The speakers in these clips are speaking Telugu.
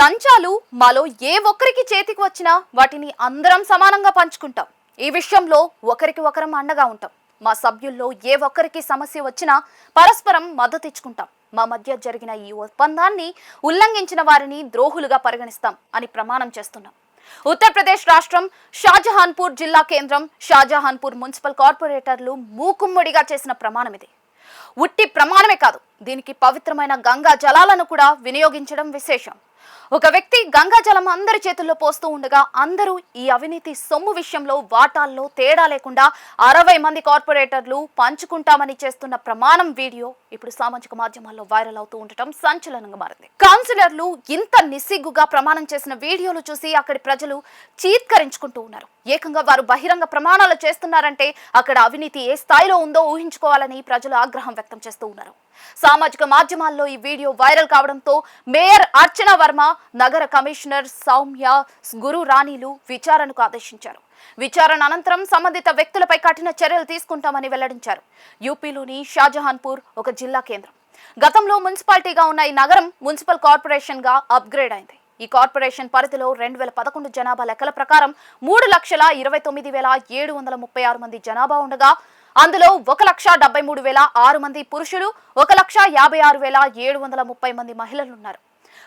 లంచాలు మాలో ఏ ఒక్కరికి చేతికి వచ్చినా వాటిని అందరం సమానంగా పంచుకుంటాం. ఈ విషయంలో ఒకరికి ఒకరం అండగా ఉంటాం. మా సభ్యుల్లో ఏ ఒక్కరికి సమస్య వచ్చినా పరస్పరం మద్దతు ఇచ్చుకుంటాం. మా మధ్య జరిగిన ఈ ఒప్పందాన్ని ఉల్లంఘించిన వారిని ద్రోహులుగా పరిగణిస్తాం అని ప్రమాణం చేస్తున్నాం. ఉత్తరప్రదేశ్ రాష్ట్రం షాజహాన్పూర్ జిల్లా కేంద్రం షాజహాన్పూర్ మున్సిపల్ కార్పొరేటర్లు మూకుమ్మడిగా చేసిన ప్రమాణం ఇది. ఉట్టి ప్రమాణమే కాదు, దీనికి పవిత్రమైన గంగా జలాలను కూడా వినియోగించడం విశేషం. ఒక వ్యక్తి గంగా జలం అందరి చేతుల్లో పోస్తూ ఉండగా అందరూ ఈ అవినీతి సొమ్ము విషయంలో వాటాల్లో తేడా లేకుండా 60 మంది కార్పొరేటర్లు పంచుకుంటామని చేస్తున్న ప్రమాణం వీడియో ఇప్పుడు సామాజిక మాధ్యమాల్లో వైరల్ అవుతూ ఉండటం సంచలనంగా మారింది. కౌన్సిలర్లు ఇంత నిస్సిగ్గుగా ప్రమాణం చేసిన వీడియోలు చూసి అక్కడి ప్రజలు చీత్కరించుకుంటూ ఉన్నారు. ఏకంగా వారు బహిరంగ ప్రమాణాలు చేస్తున్నారంటే అక్కడ అవినీతి ఏ స్థాయిలో ఉందో ఊహించుకోవాలని ప్రజలు ఆగ్రహం వ్యక్తం చేస్తూ ఉన్నారు. సామాజిక మాధ్యమాల్లో ఈ వీడియో వైరల్ కావడంతో మేయర్ అర్చన వర్మ, నగర కమిషనర్ సౌమ్య గురు రాణిలు విచారణకు ఆదేశించారు. విచారణ అనంతరం సంబంధిత వ్యక్తులపై కఠిన చర్యలు తీసుకుంటామని వెల్లడించారు. యూపీలోని షాజహాన్పూర్ ఒక జిల్లా కేంద్రం. గతంలో మున్సిపాలిటీగా ఉన్న ఈ నగరం మున్సిపల్ కార్పొరేషన్ గా అప్గ్రేడ్ అయింది. ఈ కార్పొరేషన్ పరిధిలో 2011 జనాభా లెక్కల ప్రకారం 3,29,736 మంది జనాభా ఉండగా అందులో 1,73,006 మంది పురుషులు, 1,56,730 మంది మహిళలు ఉన్నారు.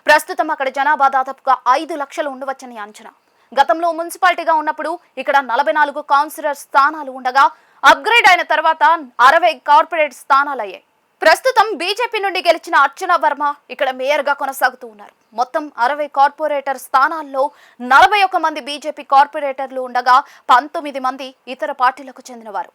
ప్రస్తుతం అక్కడ జనాభా దాదాపుగా 5 లక్షలు ఉండవచ్చని అంచనా. గతంలో మున్సిపాలిటీగా ఉన్నప్పుడు ఇక్కడ 44 కౌన్సిలర్ స్థానాలు ఉండగా అప్గ్రేడ్ అయిన తర్వాత 60 కార్పొరేట్ స్థానాలు అయ్యాయి. ప్రస్తుతం బీజేపీ నుండి గెలిచిన అర్చన వర్మ ఇక్కడ మేయర్ గా కొనసాగుతూ ఉన్నారు. మొత్తం 60 కార్పొరేటర్ స్థానాల్లో 41 మంది బీజేపీ కార్పొరేటర్లు ఉండగా 19 మంది ఇతర పార్టీలకు చెందినవారు.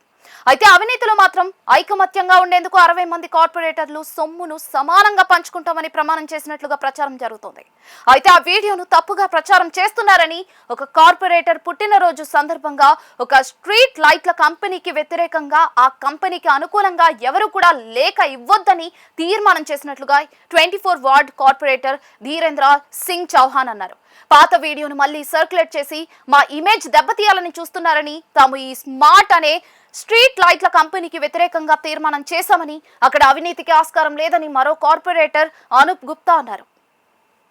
అయితే అవినీతిలో మాత్రం ఐకమత్యంగా ఉండేందుకు 60 మంది కార్పొరేటర్లు సొమ్మును సమానంగా పంచుకుంటామని ప్రమాణం చేసినట్లుగా ప్రచారం జరుగుతోంది. అయితే ఆ వీడియోను తప్పుగా ప్రచారం చేస్తున్నారని, ఒక కార్పొరేటర్ పుట్టినరోజు సందర్భంగా ఒక స్ట్రీట్ లైట్ల కంపెనీకి వ్యతిరేకంగా ఆ కంపెనీకి అనుకూలంగా ఎవరు కూడా లేఖ ఇవ్వొద్దని తీర్మానం చేసినట్లుగా 24 వార్డ్ కార్పొరేటర్ ధీరేంద్ర సింగ్ చౌహాన్ అన్నారు. పాత వీడియోను మళ్ళీ సర్క్యులేట్ చేసి మా ఇమేజ్ దెబ్బతీయాలని చూస్తున్నారని, తాము ఈ స్మార్ట్ అనే స్ట్రీట్ లైట్ల కంపెనీకి వ్యతిరేకంగా తీర్మానం చేశామని, అక్కడ అవినీతికి ఆస్కారం లేదని మరో కార్పొరేటర్ అనూప్ గుప్తా అన్నారు.